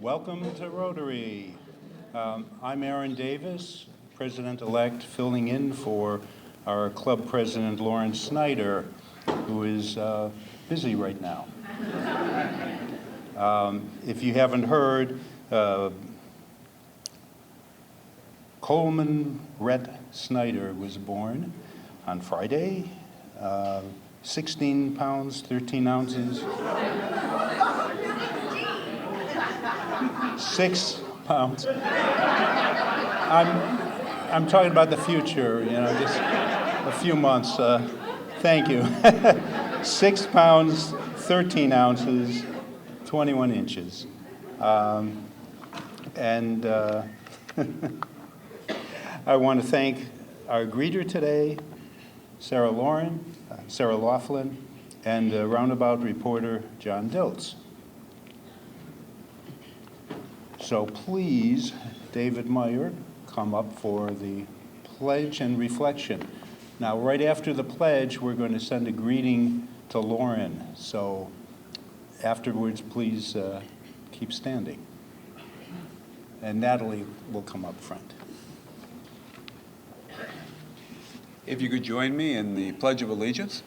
Welcome to Rotary. I'm Aaron Davis, President-elect, filling in for our club president, Lauren Snyder, who is busy right now. If you haven't heard, Coleman Rhett Snyder was born on Friday, 16 pounds, 13 ounces. 6 pounds. I'm talking about the future, just a few months. Thank you. 6 pounds, 13 ounces, 21 inches. And I want to thank our greeter today, Sarah Laughlin, and roundabout reporter, John Diltz. So please, David Meyer, come up for the pledge and reflection. Now, right after the pledge, we're going to send a greeting to Lauren. So afterwards, please keep standing. And Natalie will come up front. If you could join me in the Pledge of Allegiance.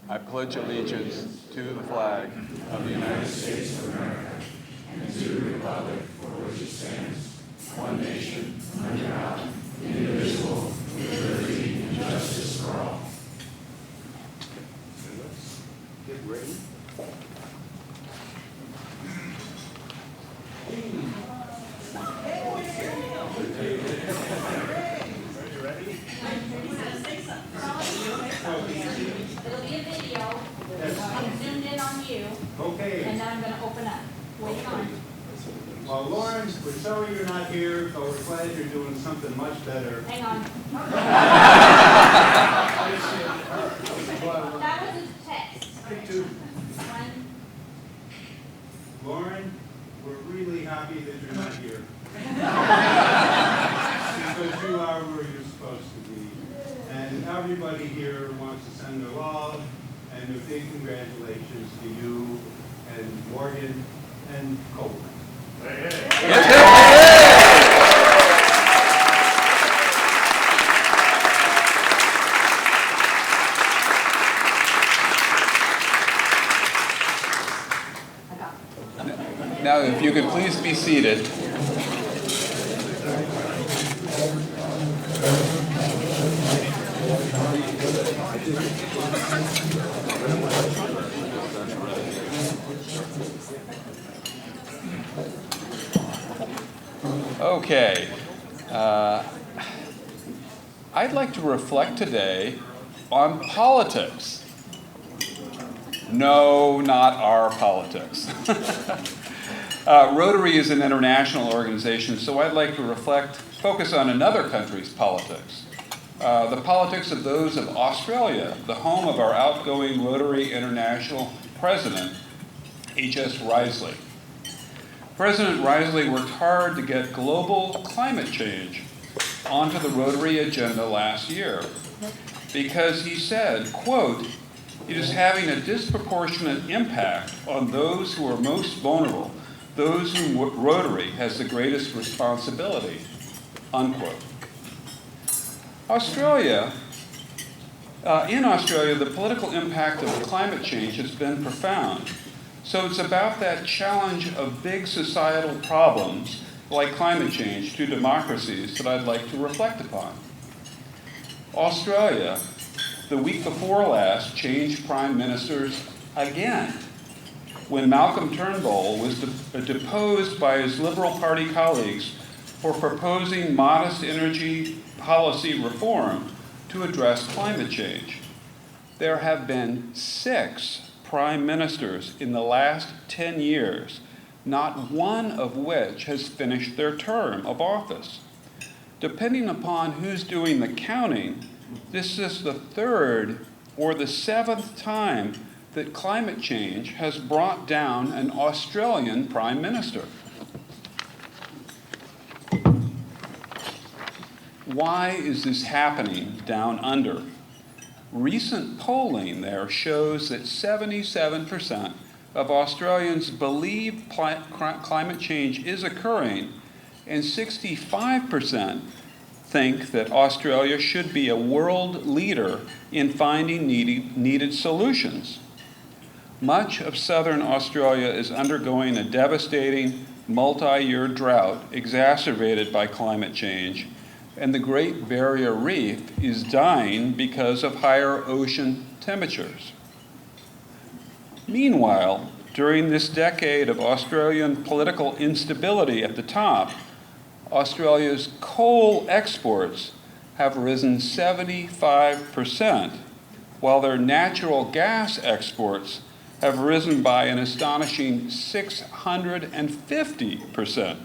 I pledge allegiance to the flag of the United States of America and to the republic for which it stands, one nation, under God, indivisible, with liberty and justice for all. Let's get ready. It'll be a video. I'm zoomed in on you. Okay. And then I'm going to open up. Wait on. Well, Lauren, we're sorry you're not here, but we're glad you're doing something much better. Hang on. That was a text. One. Lauren, we're really happy that you're not here. Because you are where you're supposed to be. And everybody here wants to send their love and their big congratulations to you and Morgan and Coleman. Now, if you could please be seated. Okay. I'd like to reflect today on politics. No, not our politics. Rotary is an international organization, so I'd like to focus on another country's politics. The politics of those of Australia, the home of our outgoing Rotary International president, H.S. Risley. President Risley worked hard to get global climate change onto the Rotary agenda last year because he said, quote, "It is having a disproportionate impact on those who are most vulnerable, those whom Rotary has the greatest responsibility," unquote. In Australia, the political impact of climate change has been profound. So it's about that challenge of big societal problems like climate change to democracies that I'd like to reflect upon. Australia, the week before last, changed prime ministers again when Malcolm Turnbull was deposed by his Liberal Party colleagues for proposing modest energy policy reform to address climate change. There have been 6 prime ministers in the last 10 years, not one of which has finished their term of office. Depending upon who's doing the counting, this is the 3rd or the 7th time that climate change has brought down an Australian prime minister. Why is this happening down under? Recent polling there shows that 77% of Australians believe climate change is occurring, and 65% think that Australia should be a world leader in finding needed solutions. Much of southern Australia is undergoing a devastating multi-year drought exacerbated by climate change, and the Great Barrier Reef is dying because of higher ocean temperatures. Meanwhile, during this decade of Australian political instability at the top, Australia's coal exports have risen 75%, while their natural gas exports have risen by an astonishing 650%.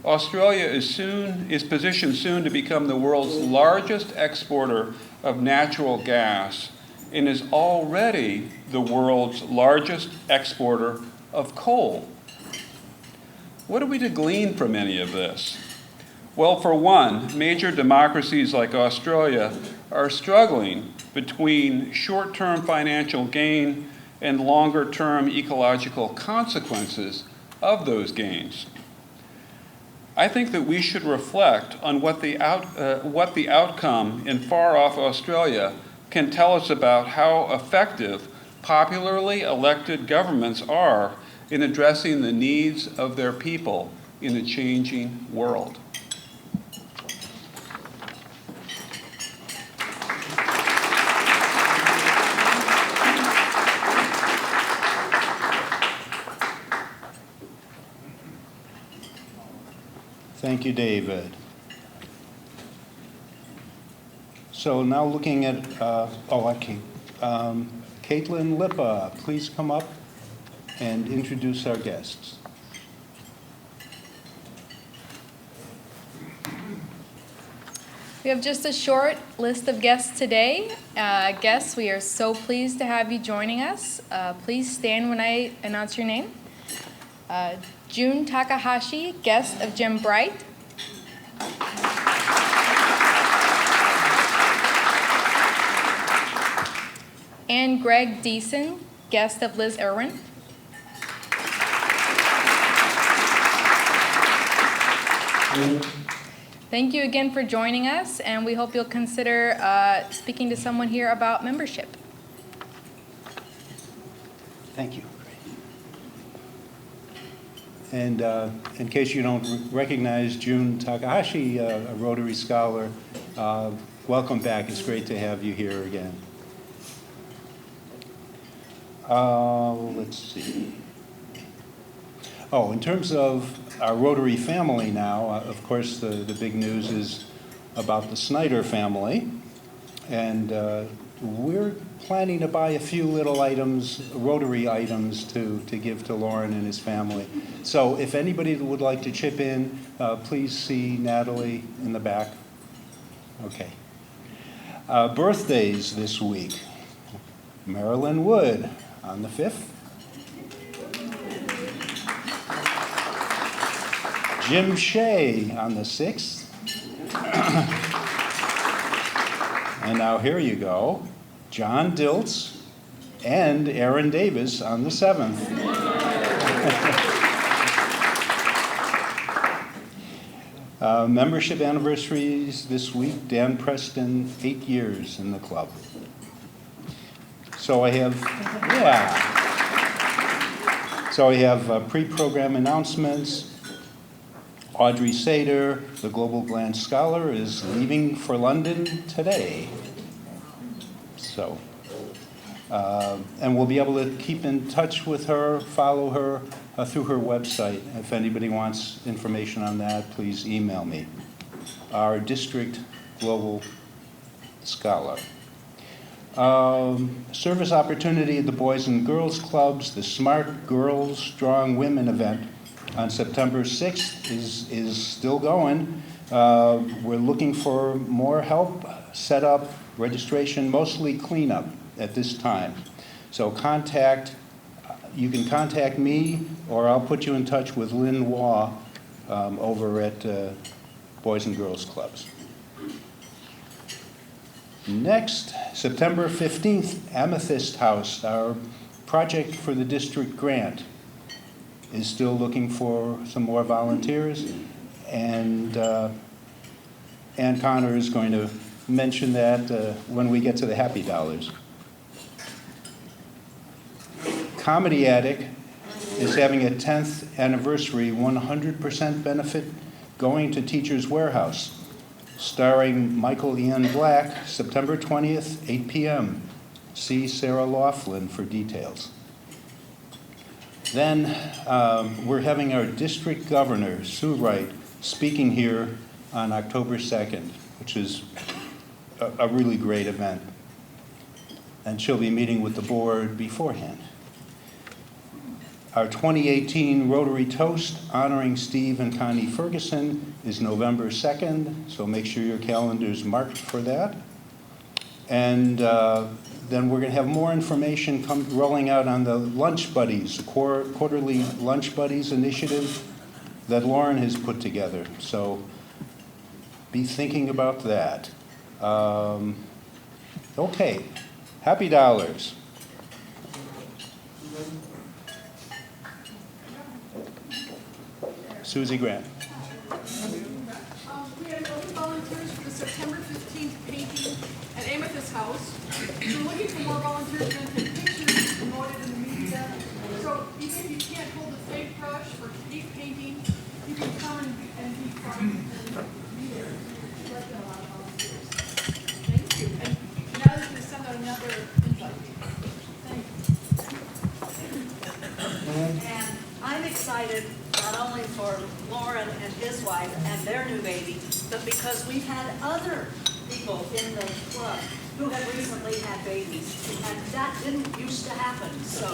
Australia is positioned soon to become the world's largest exporter of natural gas and is already the world's largest exporter of coal. What are we to glean from any of this? Well, for one, major democracies like Australia are struggling between short-term financial gain and longer-term ecological consequences of those gains. I think that we should reflect on what the outcome in far-off Australia can tell us about how effective popularly elected governments are in addressing the needs of their people in a changing world. Thank you, David. So now looking at, Caitlin Lippa, please come up and introduce our guests. We have just a short list of guests today. Guests, we are so pleased to have you joining us. Please stand when I announce your name. June Takahashi, guest of Jim Bright. And Greg Deason, guest of Liz Irwin. Thank you again for joining us, and we hope you'll consider speaking to someone here about membership. Thank you. And in case you don't recognize June Takahashi, a Rotary scholar, welcome back. It's great to have you here again. Let's see. Oh, in terms of our Rotary family now, of course, the big news is about the Snyder family. And we're planning to buy a few little items, Rotary items, to give to Lauren and his family. So if anybody would like to chip in, please see Natalie in the back. Okay. Birthdays this week. Marilyn Wood on the 5th. Jim Shea on the 6th. And now here you go. John Diltz and Aaron Davis on the 7th. Membership anniversaries this week. Dan Preston, 8 years in the club. So I have, So I have pre-program announcements. Audrey Sater, the Global Glance Scholar, is leaving for London today. So, and we'll be able to keep in touch with her, follow her through her website. If anybody wants information on that, please email me. Our district Global Scholar. Service opportunity at the Boys and Girls Clubs, the Smart Girls Strong Women event on September 6th is still going. We're looking for more help, set up, registration, mostly cleanup at this time. So you can contact me, or I'll put you in touch with Lynn Waugh over at Boys and Girls Clubs. Next, September 15th, Amethyst House, our project for the district grant is still looking for some more volunteers, and Ann Connor is going to mention that when we get to the happy dollars. Comedy Attic is having a 10th anniversary 100% benefit going to Teachers Warehouse, starring Michael Ian Black, September 20th, 8 p.m. See Sarah Laughlin for details. Then we're having our district governor, Sue Wright, speaking here on October 2nd, which is a really great event. And she'll be meeting with the board beforehand. Our 2018 Rotary Toast honoring Steve and Connie Ferguson is November 2nd, so make sure your calendar's marked for that. And then we're going to have more information rolling out on the Lunch Buddies, the quarterly Lunch Buddies initiative that Lauren has put together. So be thinking about that. Okay, happy dollars. Susie Grant. We had open volunteers for the September 15th painting at Amethyst House. We're looking for more volunteers to take pictures, promote it in the media. So even if you can't hold a fake brush or keep painting, you can come and be fun and be there. We'd like to have a lot of volunteers. Thank you. And now they're going to send out another invite. Thank you. And I'm excited not only for Lauren and his wife and their new baby, but because we've had other people in the club who have recently had babies, and that didn't used to happen, so.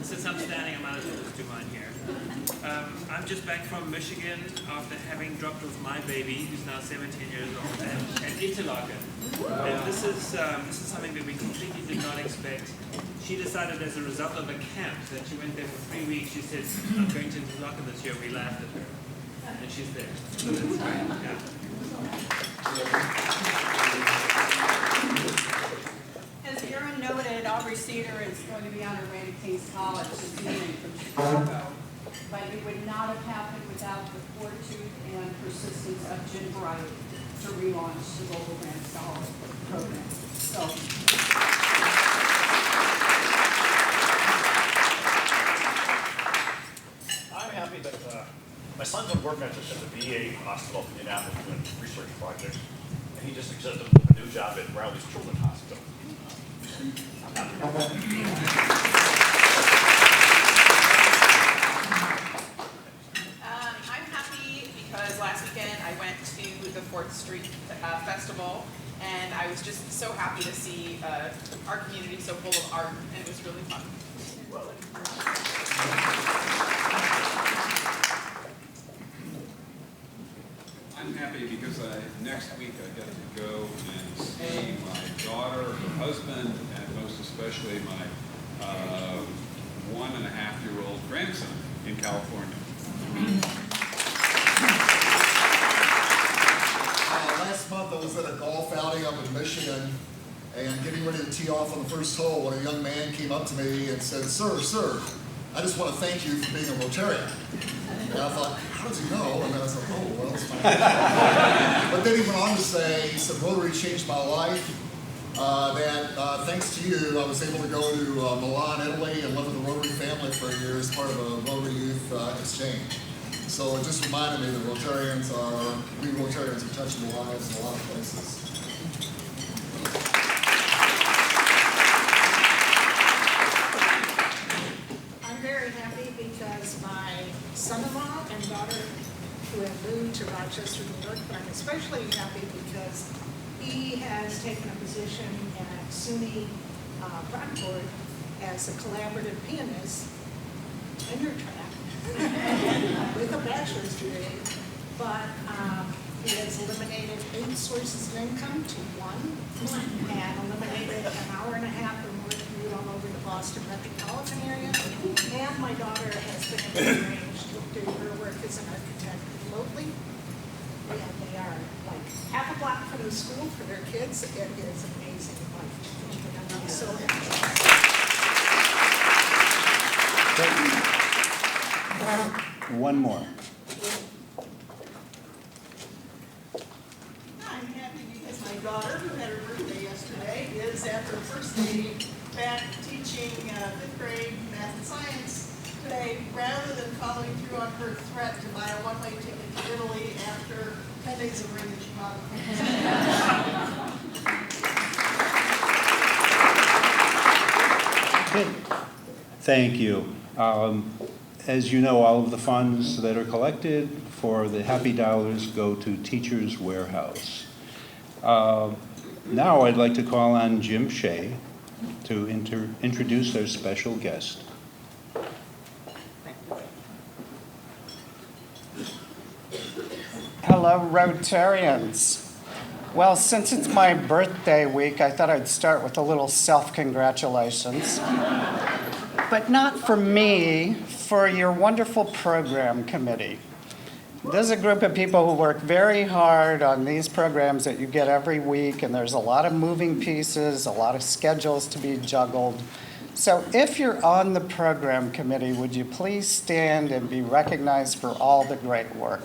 Since I'm standing, I might as well just do mine here. I'm just back from Michigan after having dropped off my baby, who's now 17 years old, at Interlaken. And this is something that we completely did not expect. She decided as a result of a camp that she went there for 3 weeks. She said, I'm going to Interlaken this year. We laughed at her. And she's there. So that's great. Yeah. As Aaron noted, Aubrey Cedar is going to be on her way to Case College this evening from Chicago. But it would not have happened without the fortitude and persistence of Jim Bright to relaunch the Global Grant Scholar Program. So, I'm happy that my son's on work at the VA hospital in Indianapolis doing a research project, and he just accepted a new job at Rowley's Children's Hospital. I'm happy about that. I'm happy because last weekend I went to the 4th Street Festival, and I was just so happy to see our community so full of art, and it was really fun. I'm happy because next week I get to go and see my daughter, her husband, and most especially my 1.5-year-old grandson in California. Last month I was at a golf outing up in Michigan and getting ready to tee off on the first hole when a young man came up to me and said, Sir, I just want to thank you for being a Rotarian. And I thought, how does he know? And then I said, oh, well, it's fine. But then he went on to say, he said, Rotary changed my life. Thanks to you, I was able to go to Milan, Italy, and live with the Rotary family for a year as part of a Rotary Youth exchange. So it just reminded me that we Rotarians are touching the lives in a lot of places. I'm very happy because my son-in-law and daughter who have moved to Rochester, New York, but I'm especially happy because he has taken a position at SUNY Rockport as a collaborative pianist, tenure track, with a bachelor's degree, but he has eliminated 8 sources of income to 1 and eliminated an hour and a half or more commute all over the Boston metropolitan area. And my daughter has been arranged to do her work as an architect remotely. And they are like half a block from the school for their kids. It is amazing. And I'm so happy. One more. I'm happy because my daughter, who had her birthday yesterday, is at her first day back teaching fifth grade math and science today, rather than following through on her threat to buy a one-way ticket to Italy after 10 days of rain in Chicago. Thank you. As you know, all of the funds that are collected for the Happy Dollars go to Teachers Warehouse. Now I'd like to call on Jim Shea to introduce our special guest. Hello, Rotarians. Well, since it's my birthday week, I thought I'd start with a little self-congratulations. But not for me, for your wonderful program committee. This is a group of people who work very hard on these programs that you get every week, and there's a lot of moving pieces, a lot of schedules to be juggled. So if you're on the program committee, would you please stand and be recognized for all the great work?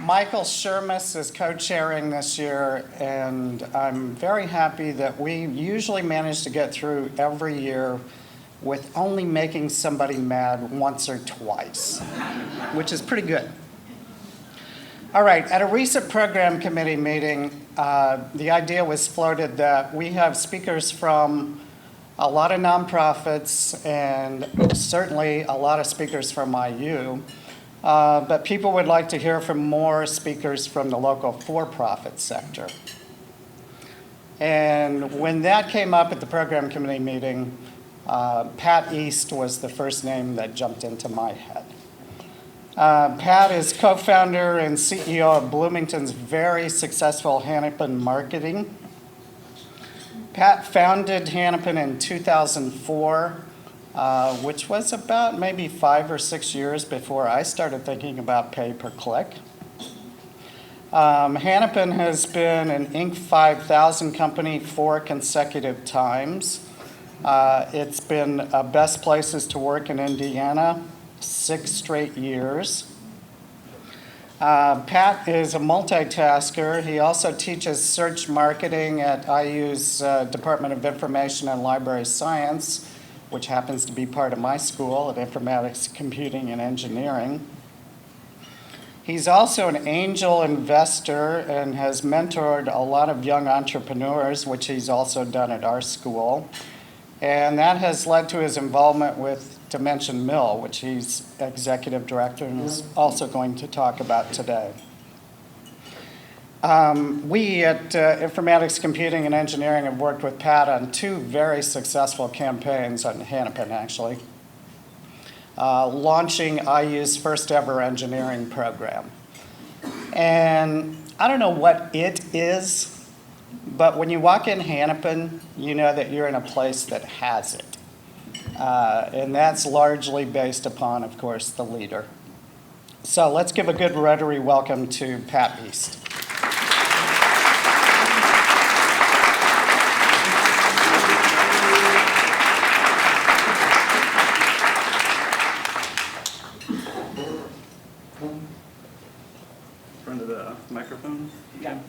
Michael Shermis is co-chairing this year, and I'm very happy that we usually manage to get through every year with only making somebody mad once or twice, which is pretty good. All right, at a recent program committee meeting, the idea was floated that we have speakers from a lot of nonprofits and certainly a lot of speakers from IU. But people would like to hear from more speakers from the local for-profit sector. And when that came up at the program committee meeting, Pat East was the first name that jumped into my head. Pat is co-founder and CEO of Bloomington's very successful Hennepin Marketing. Pat founded Hennepin in 2004. Which was about maybe 5 or 6 years before I started thinking about pay-per-click. Hennepin has been an Inc. 5000 company 4 consecutive times. It's been best places to work in Indiana 6 straight years. Pat is a multitasker. He also teaches search marketing at IU's Department of Information and Library Science, which happens to be part of my school at Informatics, Computing, and Engineering. He's also an angel investor and has mentored a lot of young entrepreneurs, which he's also done at our school. And that has led to his involvement with Dimension Mill, which he's executive director and is also going to talk about today. We at Informatics, Computing, and Engineering have worked with Pat on 2 very successful campaigns on Hennepin, actually, launching IU's first ever engineering program. And I don't know what it is, but when you walk in Hennepin, you know that you're in a place that has it. And that's largely based upon, of course, the leader. So let's give a good Rotary welcome to Pat East. Microphone? Yeah.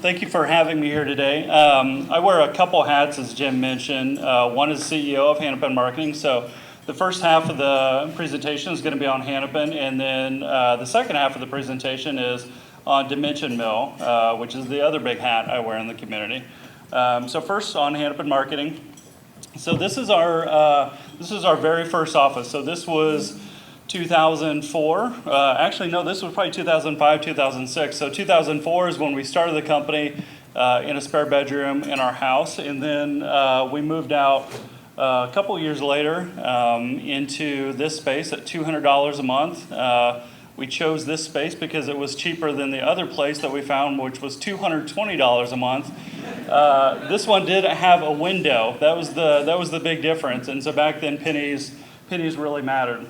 Thank you for having me here today. I wear a couple hats, as Jim mentioned. One is CEO of Hennepin Marketing. So the first half of the presentation is going to be on Hennepin, and then the second half of the presentation is on Dimension Mill, which is the other big hat I wear in the community. So first on Hennepin Marketing. So this is our very first office. So this was 2004. Actually, no, this was probably 2005, 2006. So 2004 is when we started the company in a spare bedroom in our house. And then we moved out a couple years later into this space at $200 a month. We chose this space because it was cheaper than the other place that we found, which was $220 a month. This one did have a window. That was the big difference. And so back then, pennies really mattered.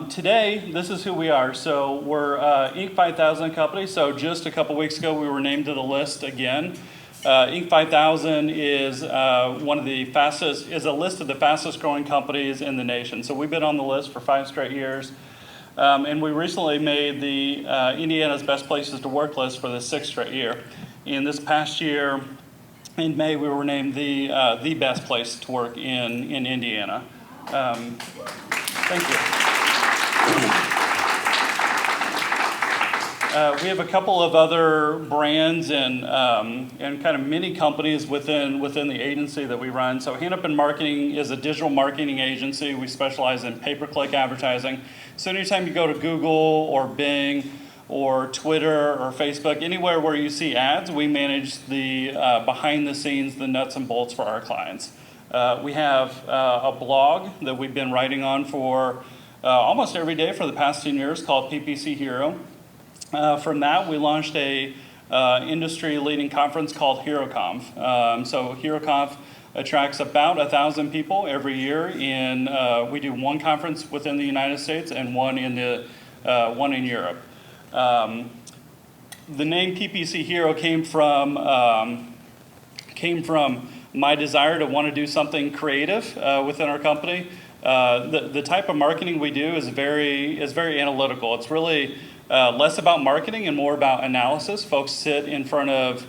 Today, this is who we are. So we're Inc. 5000 company. So just a couple weeks ago, we were named to the list again. Inc. 5000 is a list of the fastest growing companies in the nation. So we've been on the list for 5 straight years. And we recently made the Indiana's Best Places to Work list for the 6th straight year. And this past year, in May, we were named the best place to work in Indiana. Thank you. We have a couple of other brands and kind of mini companies within the agency that we run. So Hennepin Marketing is a digital marketing agency. We specialize in pay-per-click advertising. So anytime you go to Google or Bing or Twitter or Facebook, anywhere where you see ads, we manage the behind the scenes, the nuts and bolts for our clients. We have a blog that we've been writing on for almost every day for the past 10 years called PPC Hero. From that, we launched a industry-leading conference called HeroConf. So HeroConf attracts about 1,000 people every year. We do one conference within the United States and one in Europe. The name PPC Hero came from my desire to want to do something creative within our company. The type of marketing we do is very analytical. It's really less about marketing and more about analysis. Folks sit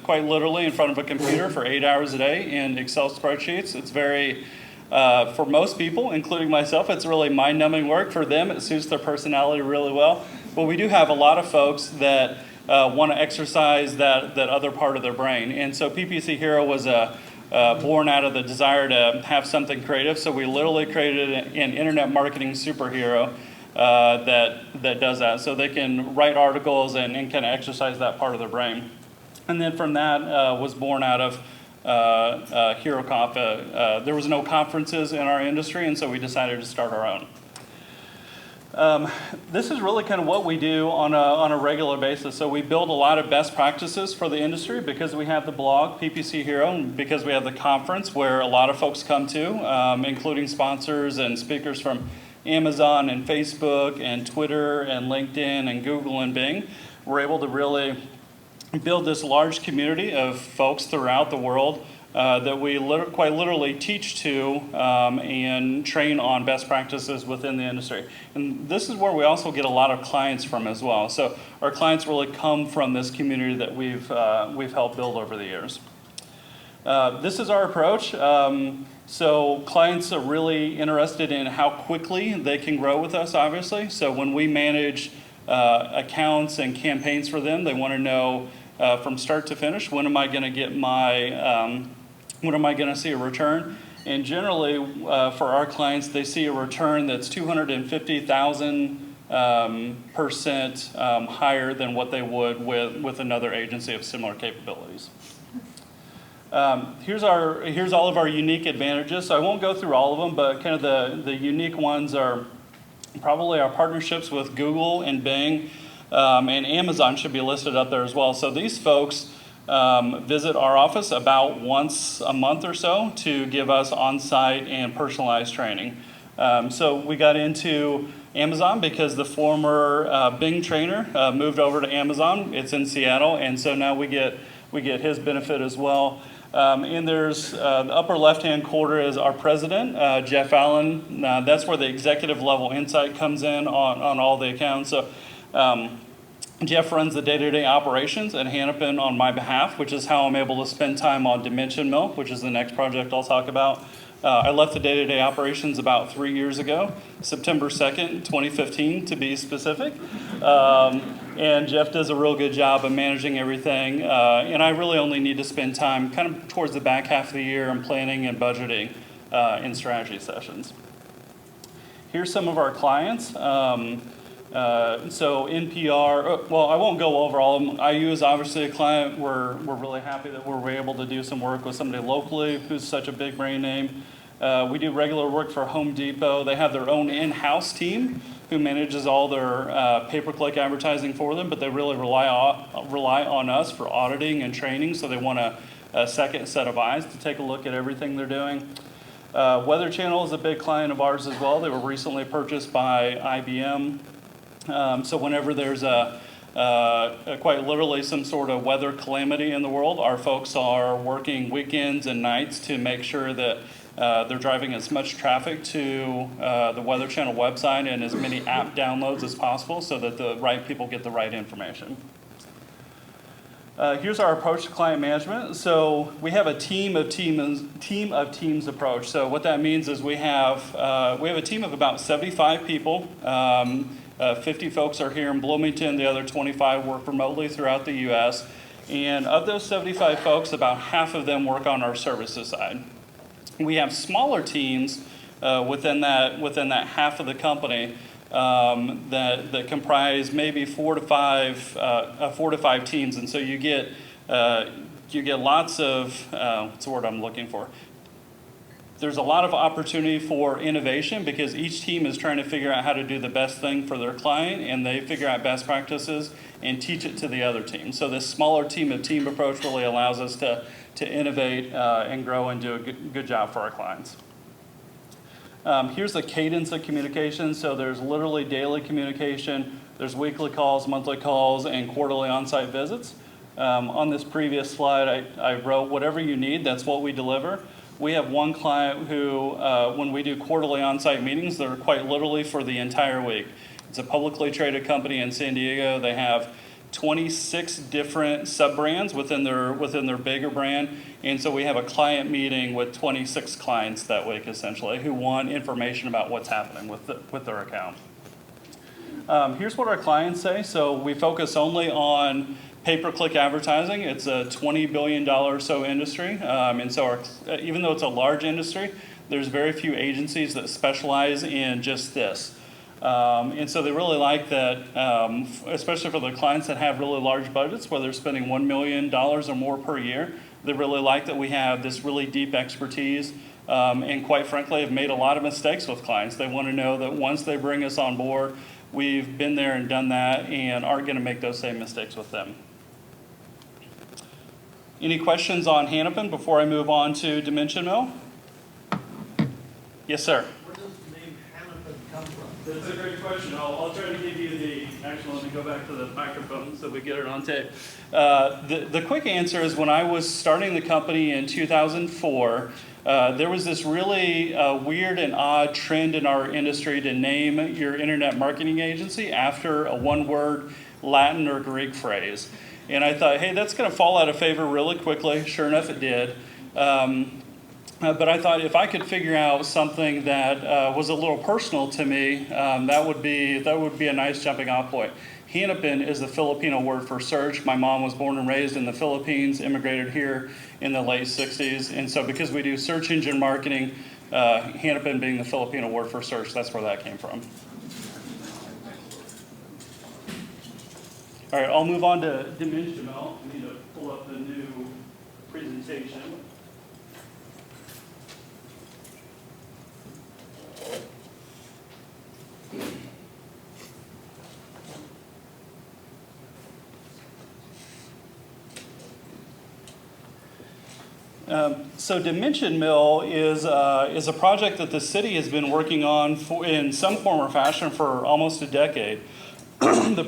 quite literally in front of a computer for 8 hours a day in Excel spreadsheets. It's very, for most people, including myself, it's really mind-numbing work. For them, it suits their personality really well. But we do have a lot of folks that want to exercise that other part of their brain. And so PPC Hero was born out of the desire to have something creative. So we literally created an internet marketing superhero that does that. So they can write articles and kind of exercise that part of their brain. And then from that was born out of HeroConf. There was no conferences in our industry, and so we decided to start our own. This is really kind of what we do on a regular basis. So we build a lot of best practices for the industry because we have the blog, PPC Hero, and because we have the conference where a lot of folks come to, including sponsors and speakers from Amazon and Facebook and Twitter and LinkedIn and Google and Bing. We're able to really build this large community of folks throughout the world that we quite literally teach to and train on best practices within the industry. And this is where we also get a lot of clients from as well. So our clients really come from this community that we've helped build over the years. This is our approach. So clients are really interested in how quickly they can grow with us, obviously. So when we manage accounts and campaigns for them, they want to know from start to finish, when am I going to get when am I going to see a return? And generally, for our clients, they see a return that's 250,000% higher than what they would with another agency of similar capabilities. Here's all of our unique advantages. So I won't go through all of them, but kind of the unique ones are probably our partnerships with Google and Bing, and Amazon should be listed up there as well. So these folks visit our office about once a month or so to give us on-site and personalized training. So we got into Amazon because the former Bing trainer moved over to Amazon. It's in Seattle, and so now we get his benefit as well. And there's the upper left-hand corner is our president, Jeff Allen. That's where the executive level insight comes in on all the accounts. So Jeff runs the day-to-day operations at Hennepin on my behalf, which is how I'm able to spend time on Dimension Milk, which is the next project I'll talk about. I left the day-to-day operations about 3 years ago, September 2nd, 2015 to be specific. And Jeff does a real good job of managing everything. And I really only need to spend time kind of towards the back half of the year in planning and budgeting in strategy sessions. Here's some of our clients. So NPR, well, I won't go over all of them. IU is obviously a client. We're really happy that we're able to do some work with somebody locally who's such a big brand name. We do regular work for Home Depot. They have their own in-house team who manages all their pay-per-click advertising for them, but they really rely on us for auditing and training, so they want a second set of eyes to take a look at everything they're doing. Weather Channel is a big client of ours as well. They were recently purchased by IBM. So whenever there's quite literally some sort of weather calamity in the world, our folks are working weekends and nights to make sure that they're driving as much traffic to the Weather Channel website and as many app downloads as possible so that the right people get the right information. Here's our approach to client management. So we have a team of teams approach. So what that means is we have a team of about 75 people. 50 folks are here in Bloomington. The other 25 work remotely throughout the U.S. And of those 75 folks, about half of them work on our services side. We have smaller teams within that half of the company that comprise maybe 4 to 5 teams, and so you get lots of what's the word I'm looking for? There's a lot of opportunity for innovation because each team is trying to figure out how to do the best thing for their client, and they figure out best practices and teach it to the other team. So this smaller team of team approach really allows us to innovate and grow and do a good job for our clients. Here's the cadence of communication. So there's literally daily communication. There's weekly calls, monthly calls, and quarterly on-site visits. On this previous slide, I wrote, whatever you need, that's what we deliver. We have one client who, when we do quarterly on-site meetings, they're quite literally for the entire week. It's a publicly traded company in San Diego. They have 26 different sub-brands within their bigger brand. And so we have a client meeting with 26 clients that week, essentially, who want information about what's happening with their account. Here's what our clients say. So we focus only on pay-per-click advertising. It's a $20 billion or so industry. And so even though it's a large industry, there's very few agencies that specialize in just this. And so they really like that, especially for the clients that have really large budgets, where they're spending $1 million or more per year. They really like that we have this really deep expertise, and quite frankly, have made a lot of mistakes with clients. They want to know that once they bring us on board, we've been there and done that and aren't going to make those same mistakes with them. Any questions on Hennepin before I move on to Dimension Mill? Yes, sir. Where does the name Hennepin come from? That's a great question. I'll try to give you actually, let me go back to the microphone so we get it on tape. The quick answer is when I was starting the company in 2004, there was this really weird and odd trend in our industry to name your internet marketing agency after a one-word Latin or Greek phrase. And I thought, hey, that's going to fall out of favor really quickly. Sure enough, it did. But I thought if I could figure out something that was a little personal to me, that would be a nice jumping off point. Hennepin is the Filipino word for search. My mom was born and raised in the Philippines, immigrated here in the late 60s. And so because we do search engine marketing, Hennepin being the Filipino word for search, that's where that came from. All right, I'll move on to Dimension Mill. I need to pull up the new presentation. So Dimension Mill is a project that the city has been working on in some form or fashion for almost a decade. The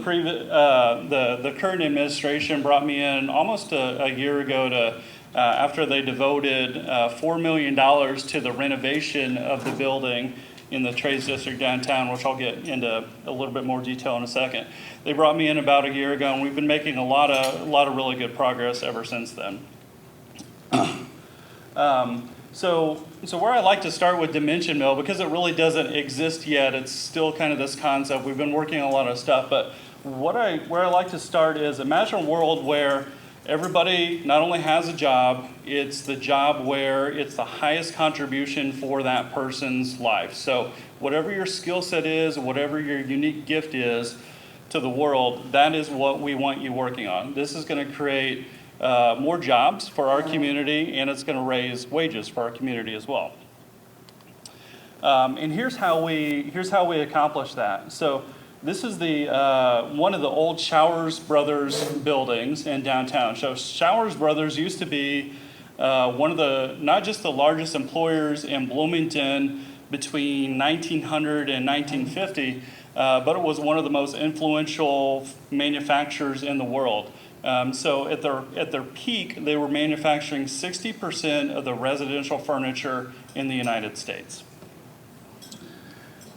current administration brought me in almost a year ago to after they devoted $4 million to the renovation of the building in the Trades District downtown, which I'll get into a little bit more detail in a second. They brought me in about a year ago, and we've been making a lot of really good progress ever since then. So where I like to start with Dimension Mill, because it really doesn't exist yet, it's still kind of this concept. We've been working on a lot of stuff, but where I like to start is imagine a world where everybody not only has a job, it's the job where it's the highest contribution for that person's life. So whatever your skill set is, whatever your unique gift is to the world, that is what we want you working on. This is going to create more jobs for our community, and it's going to raise wages for our community as well. And here's how we accomplish that. So this is the one of the old Showers Brothers buildings in downtown. So Showers Brothers used to be one of the, not just the largest employers in Bloomington between 1900 and 1950, but it was one of the most influential manufacturers in the world. So at their peak, they were manufacturing 60% of the residential furniture in the United States.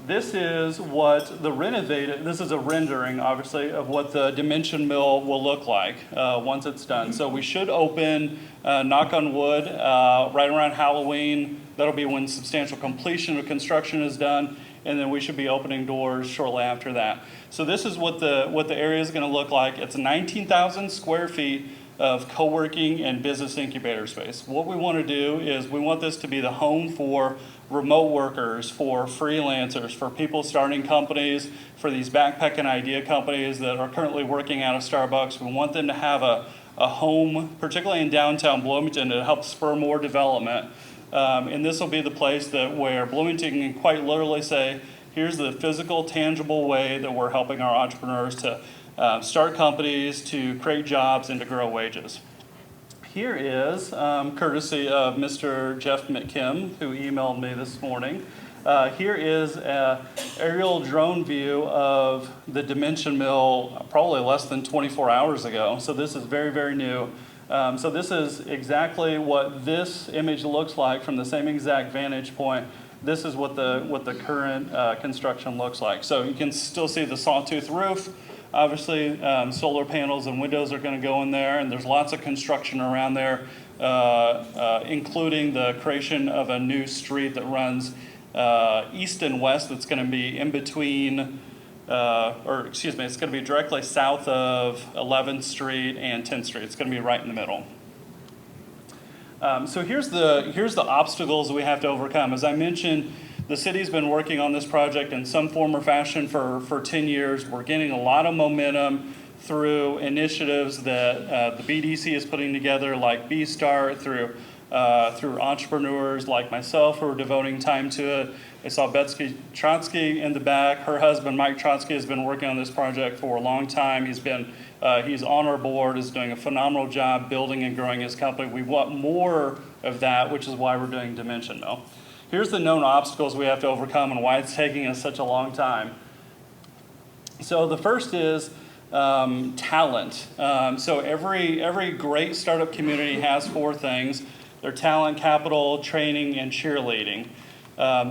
This is what this is a rendering, obviously, of what the Dimension Mill will look like once it's done. So we should open, knock on wood, right around Halloween. That'll be when substantial completion of construction is done, and then we should be opening doors shortly after that. So this is what the area is going to look like. It's 19,000 square feet of co-working and business incubator space. What we want to do is we want this to be the home for remote workers, for freelancers, for people starting companies, for these backpacking idea companies that are currently working out of Starbucks. We want them to have a home, particularly in downtown Bloomington, to help spur more development. And this will be the place where Bloomington can quite literally say, here's the physical, tangible way that we're helping our entrepreneurs to start companies, to create jobs, and to grow wages. Here is, courtesy of Mr. Jeff McKim, who emailed me this morning. Here is an aerial drone view of the Dimension Mill probably less than 24 hours ago. So this is very, very new. So this is exactly what this image looks like from the same exact vantage point. This is what the current construction looks like. So you can still see the sawtooth roof. Obviously, solar panels and windows are going to go in there, and there's lots of construction around there, including the creation of a new street that runs east and west that's going to be in between, it's going to be directly south of 11th Street and 10th Street. It's going to be right in the middle. So here's the obstacles we have to overcome. As I mentioned, the city's been working on this project in some form or fashion for 10 years. We're getting a lot of momentum through initiatives that the BDC is putting together, like B-Start, through entrepreneurs like myself who are devoting time to it. I saw Betsy Trotsky in the back. Her husband, Mike Trotsky, has been working on this project for a long time. He's on our board, is doing a phenomenal job building and growing his company. We want more of that, which is why we're doing Dimension Mill. Here's the known obstacles we have to overcome and why it's taking us such a long time. So the first is talent. So every great startup community has four things. They're talent, capital, training, and cheerleading.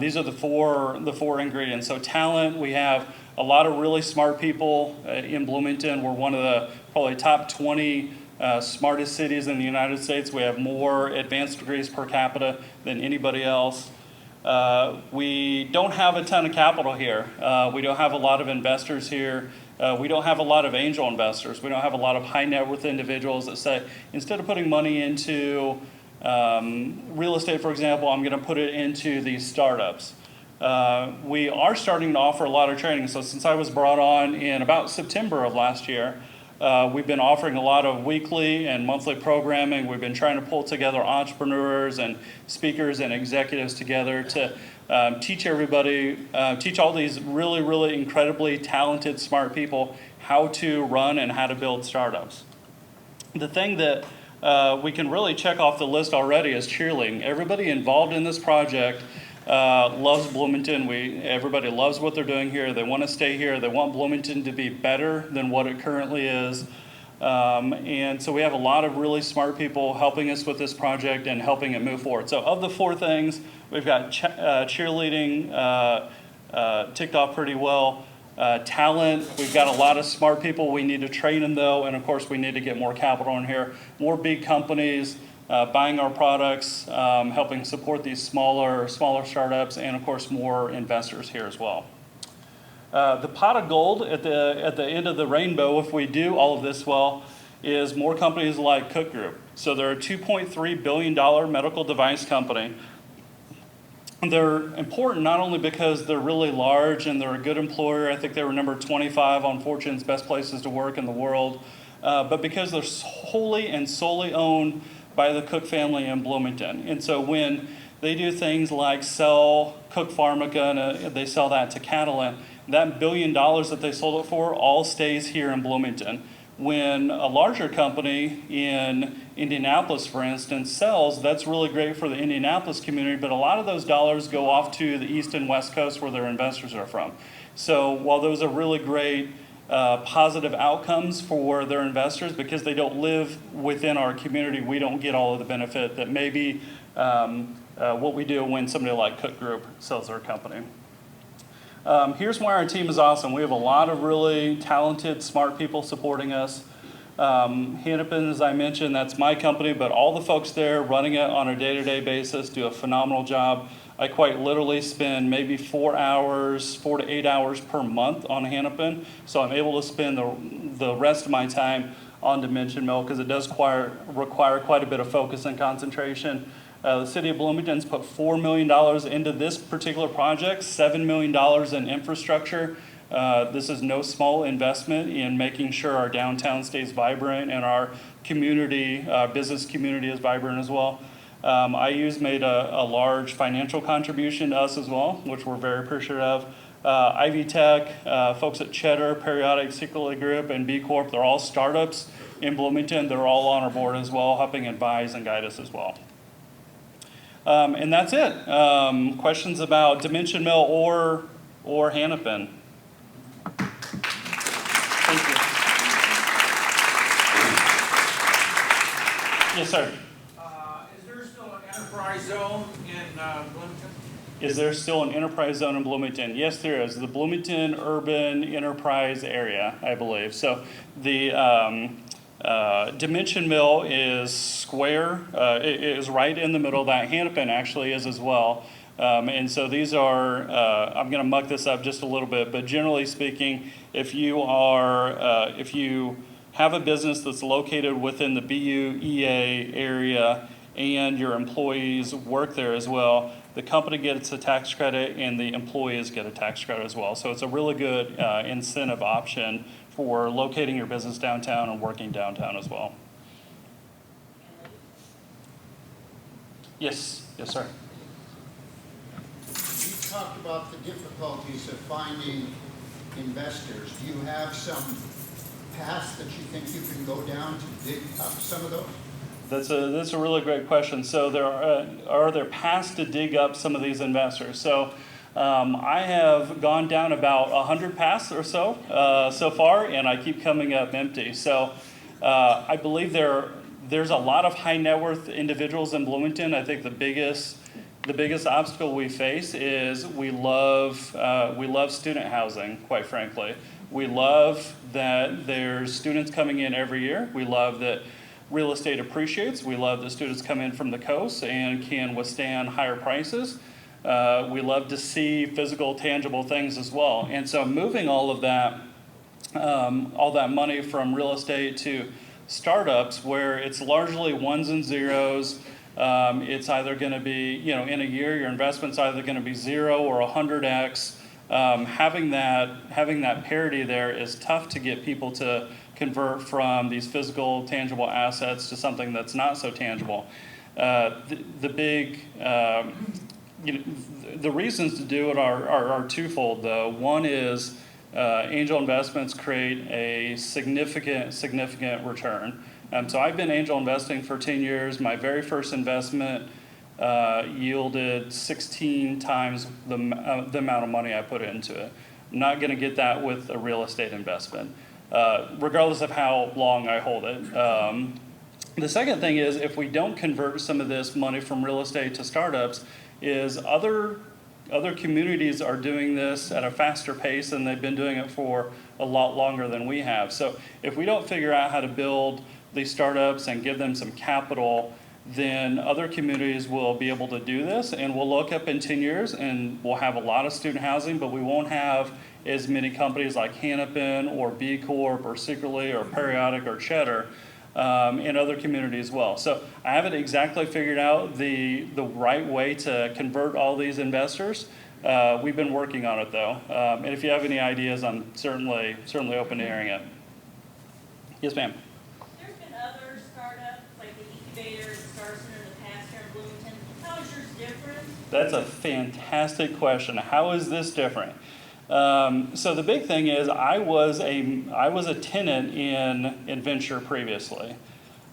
These are the four ingredients. So talent, we have a lot of really smart people in Bloomington. We're one of the probably top 20 smartest cities in the United States. We have more advanced degrees per capita than anybody else. We don't have a ton of capital here. We don't have a lot of investors here. We don't have a lot of angel investors. We don't have a lot of high net worth individuals that say, instead of putting money into real estate, for example, I'm going to put it into these startups. We are starting to offer a lot of training. So since I was brought on in about September of last year, we've been offering a lot of weekly and monthly programming. We've been trying to pull together entrepreneurs and speakers and executives together to teach everybody, teach all these really, really incredibly talented, smart people how to run and how to build startups. The thing that we can really check off the list already is cheerleading. Everybody involved in this project loves Bloomington. Everybody loves what they're doing here. They want to stay here. They want Bloomington to be better than what it currently is. And so we have a lot of really smart people helping us with this project and helping it move forward. So of the four things, we've got cheerleading ticked off pretty well. Talent, we've got a lot of smart people. We need to train them though, and of course we need to get more capital in here. More big companies buying our products, helping support these smaller startups, and of course more investors here as well. The pot of gold at the end of the rainbow, if we do all of this well, is more companies like Cook Group. So they're a $2.3 billion medical device company. They're important not only because they're really large and they're a good employer. I think they were number 25 on Fortune's best places to work in the world, but because they're wholly and solely owned by the Cook family in Bloomington. And so when They do things like sell Cook Pharmica, and they sell that to Catalent. That $1 billion that they sold it for all stays here in Bloomington. When a larger company in Indianapolis, for instance, sells, that's really great for the Indianapolis community, but a lot of those dollars go off to the East and West Coast where their investors are from. So while those are really great positive outcomes for their investors, because they don't live within our community, we don't get all of the benefit that maybe what we do when somebody like Cook Group sells their company. Here's why our team is awesome. We have a lot of really talented, smart people supporting us. Hennepin, as I mentioned, that's my company, but all the folks there running it on a day-to-day basis do a phenomenal job. I quite literally spend maybe 4 to 8 hours per month on Hennepin, so I'm able to spend the rest of my time on Dimension Mill because it does require quite a bit of focus and concentration. The city of Bloomington's put $4 million into this particular project, $7 million in infrastructure. This is no small investment in making sure our downtown stays vibrant and our community, business community is vibrant as well. IU's made a large financial contribution to us as well, which we're very appreciative of. Ivy Tech, folks at Cheddar, Periodic, Secretly Group, and B Corp, they're all startups in Bloomington. They're all on our board as well, helping advise and guide us as well. And that's it. Questions about Dimension Mill or Hennepin? Thank you. Yes, sir. Is there still an enterprise zone in Bloomington? Is there still an enterprise zone in Bloomington? Yes, there is. The Bloomington Urban Enterprise Area, I believe. So the Dimension Mill is square. It is right in the middle. That Hennepin actually is as well. And so these are, I'm going to muck this up just a little bit, but generally speaking, if you have a business that's located within the BUEA area and your employees work there as well, the company gets a tax credit and the employees get a tax credit as well. So it's a really good incentive option for locating your business downtown and working downtown as well. Yes, yes, sir. You talked about the difficulties of finding investors. Do you have some paths that you think you can go down to dig up some of those? That's a really great question. So are there paths to dig up some of these investors? So I have gone down about 100 paths or so so far, and I keep coming up empty. So I believe there's a lot of high net worth individuals in Bloomington. I think the biggest obstacle we face is we love student housing, quite frankly. We love that there's students coming in every year. We love that real estate appreciates. We love that students come in from the coast and can withstand higher prices. We love to see physical, tangible things as well. And so moving all that money from real estate to startups where it's largely ones and zeros, it's either going to be, in a year, your investment's either going to be 0 or 100x. Having that parity there is tough to get people to convert from these physical, tangible assets to something that's not so tangible. The reasons to do it are twofold, though. One is angel investments create a significant return. So I've been angel investing for 10 years. My very first investment yielded 16 times the amount of money I put into it. I'm not going to get that with a real estate investment, regardless of how long I hold it. The second thing is, if we don't convert some of this money from real estate to startups, is other communities are doing this at a faster pace, and they've been doing it for a lot longer than we have. So if we don't figure out how to build these startups and give them some capital, then other communities will be able to do this, and we'll look up in 10 years and we'll have a lot of student housing, but we won't have as many companies like Hennepin or B Corp or Secretly or Periodic or Cheddar in other communities as well. So I haven't exactly figured out the right way to convert all these investors. We've been working on it though. And if you have any ideas, I'm certainly open to hearing it. Yes, ma'am. There's been other startups like the Incubator, the Star Center in the past here in Bloomington. How has yours different? That's a fantastic question. How is this different? So the big thing is I was a tenant in Venture previously.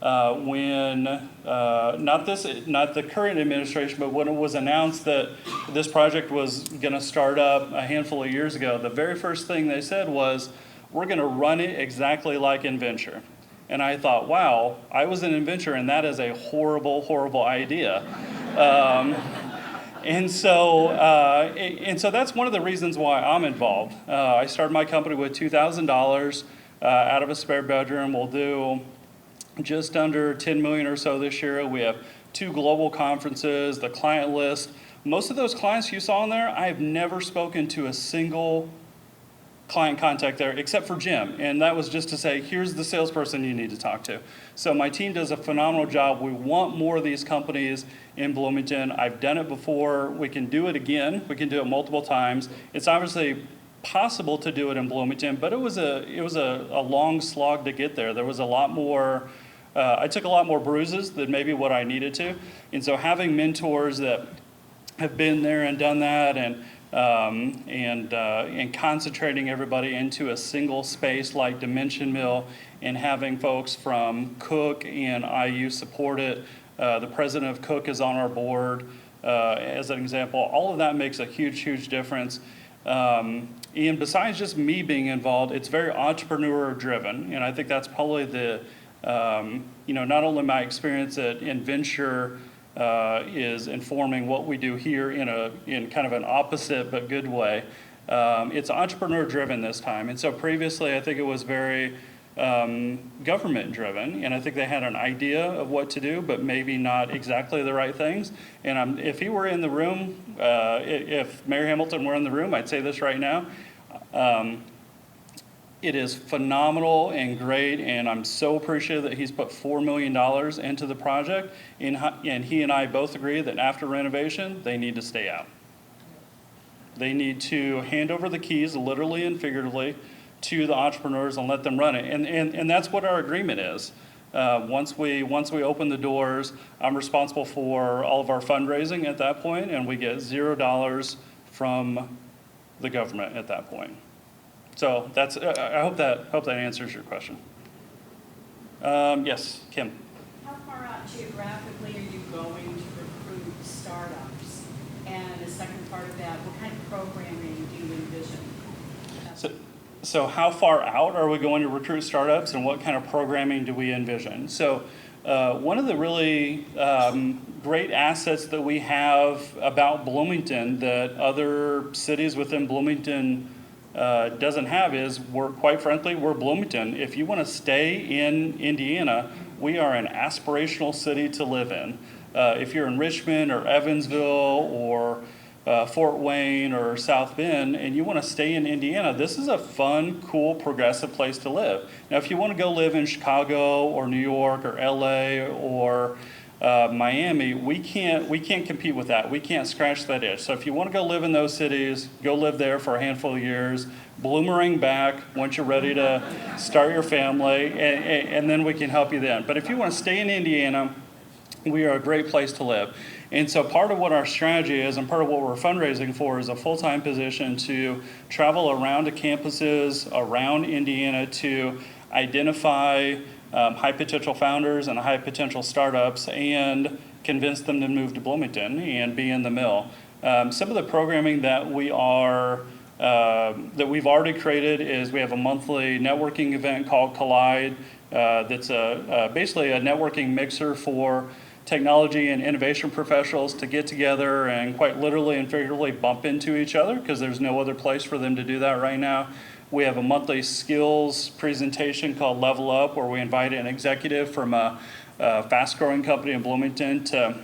When not the current administration, but when it was announced that this project was going to start up a handful of years ago, the very first thing they said was, "We're going to run it exactly like in Venture." And I thought, wow, I was in Venture, and that is a horrible, horrible idea. And so that's one of the reasons why I'm involved. I started my company with $2,000 out of a spare bedroom. We'll do just under 10 million or so this year. We have 2 global conferences, the client list. Most of those clients you saw in there, I have never spoken to a single client contact there except for Jim. And that was just to say, here's the salesperson you need to talk to. So my team does a phenomenal job. We want more of these companies in Bloomington. I've done it before. We can do it again. We can do it multiple times. It's obviously possible to do it in Bloomington, but it was a long slog to get there. There was a lot more, I took a lot more bruises than maybe what I needed to. And so having mentors that have been there and done that, and concentrating everybody into a single space like Dimension Mill, and having folks from Cook and IU support it. The president of Cook is on our board, as an example. All of that makes a huge, huge difference. And besides just me being involved, it's very entrepreneur driven. And I think that's probably not only my experience in Venture is informing what we do here in kind of an opposite but good way. It's entrepreneur driven this time. And so previously I think it was very government driven, and I think they had an idea of what to do, but maybe not exactly the right things. And if he were in the room, if Mayor Hamilton were in the room, I'd say this right now. It is phenomenal and great, and I'm so appreciative that he's put $4 million into the project, and he and I both agree that after renovation, they need to stay out. They need to hand over the keys, literally and figuratively, to the entrepreneurs and let them run it. And that's what our agreement is. Once we open the doors, I'm responsible for all of our fundraising at that point, and we get $0 from the government at that point. So that's, I hope that answers your question. Yes, Kim. How far out geographically are you going to recruit startups? And the second part of that, what kind of programming do you envision? So how far out are we going to recruit startups, and what kind of programming do we envision? So one of the really great assets that we have about Bloomington that other cities within Bloomington doesn't have is, quite frankly, we're Bloomington. If you want to stay in Indiana, we are an aspirational city to live in. If you're in Richmond or Evansville or Fort Wayne or South Bend, and you want to stay in Indiana, this is a fun, cool, progressive place to live. Now, if you want to go live in Chicago or New York or LA or Miami, we can't compete with that. We can't scratch that itch. So if you want to go live in those cities, go live there for a handful of years, boomerang back once you're ready to start your family, and then we can help you then. But if you want to stay in Indiana, we are a great place to live. And so part of what our strategy is, and part of what we're fundraising for, is a full-time position to travel around to campuses around Indiana to identify high potential founders and high potential startups and convince them to move to Bloomington and be in the mill. Some of the programming that we've already created is we have a monthly networking event called Collide. That's basically a networking mixer for technology and innovation professionals to get together and quite literally and figuratively bump into each other, because there's no other place for them to do that right now. We have a monthly skills presentation called Level Up, where we invite an executive from a fast-growing company in Bloomington to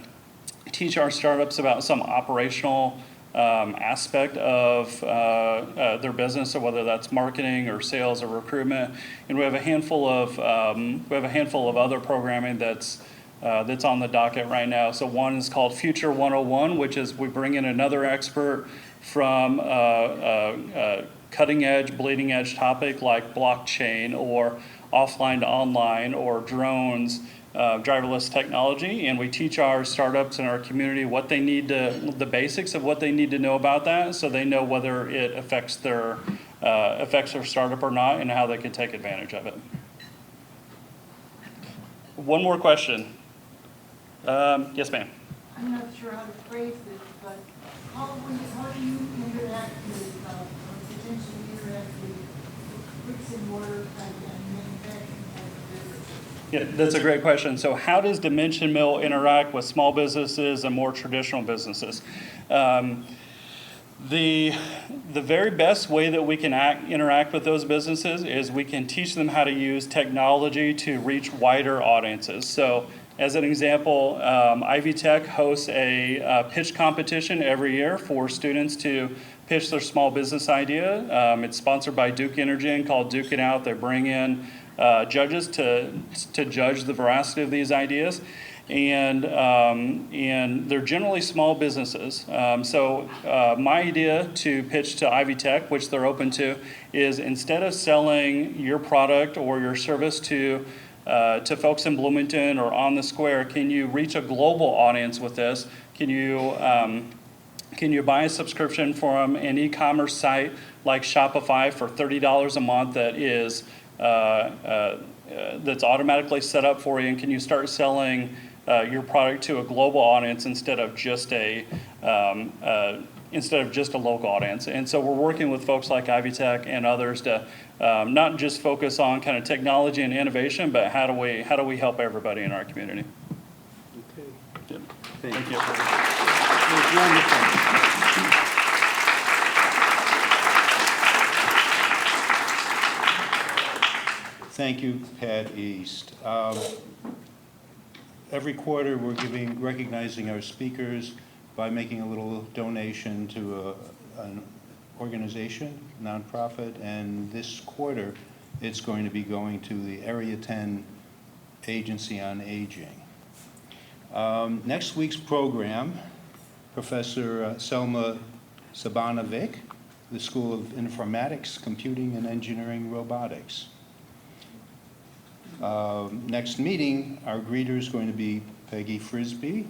teach our startups about some operational aspect of their business, so whether that's marketing or sales or recruitment. And we have a handful of other programming that's on the docket right now. So one is called Future 101, which is we bring in another expert from a cutting edge, bleeding edge topic like blockchain or offline to online or drones, driverless technology, and we teach our startups in our community what they need to, the basics of what they need to know about that, so they know whether it affects their startup or not, and how they can take advantage of it. One more question. Yes, ma'am. I'm not sure how to phrase this, but how do you interact with, potentially interact with bricks and mortar and manufacturing type of businesses? Yeah, that's a great question. So how does Dimension Mill interact with small businesses and more traditional businesses? The very best way that we can interact with those businesses is we can teach them how to use technology to reach wider audiences. So as an example, Ivy Tech hosts a pitch competition every year for students to pitch their small business idea. It's sponsored by Duke Energy and called Duke It Out. They bring in judges to judge the veracity of these ideas. And they're generally small businesses. So my idea to pitch to Ivy Tech, which they're open to, is instead of selling your product or your service to folks in Bloomington or on the square, can you reach a global audience with this? Can you buy a subscription from an e-commerce site like Shopify for $30 a month that is that's automatically set up for you, and can you start selling your product to a global audience instead of just a local audience? And so we're working with folks like Ivy Tech and others to not just focus on kind of technology and innovation, but how do we help everybody in our community? Okay. Yep. Thank you. Thank you, Pat East. Every quarter, we're recognizing our speakers by making a little donation to an organization, nonprofit, and this quarter, it's going to be going to the Area 10 Agency on Aging. Next week's program, Professor Selma Sabanovic, the School of Informatics, Computing and Engineering Robotics. Next meeting, our greeter is going to be Peggy Frisbee.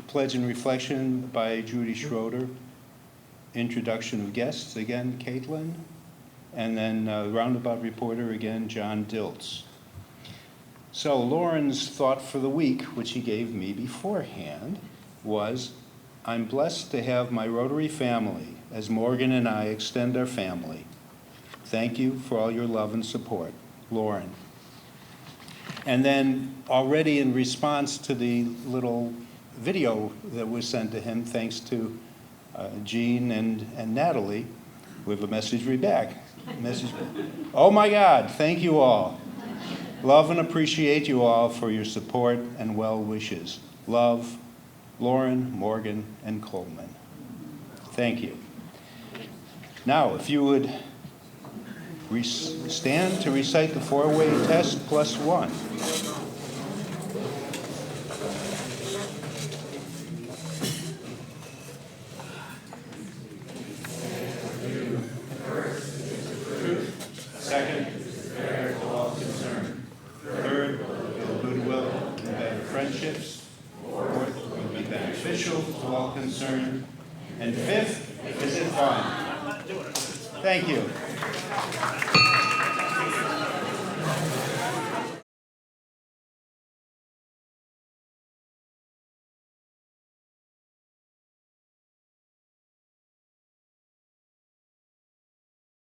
Pledge and Reflection by Judy Schroeder. Introduction of guests, again, Caitlin. And then Roundabout Reporter, again, John Diltz. So Lauren's thought for the week, which he gave me beforehand, was, I'm blessed to have my Rotary family as Morgan and I extend our family. Thank you for all your love and support, Lauren. And then already in response to the little video that was sent to him, thanks to Jean and Natalie, we have a message read back. Oh my God, thank you all. Love and appreciate you all for your support and well wishes. Love, Lauren, Morgan, and Coleman. Thank you. Now, if you would stand to recite the four-way test plus one. Second, fair to all concerned. Third, build goodwill and better friendships. Fourth, will be beneficial to all concerned. And fifth, is it fun? Thank you.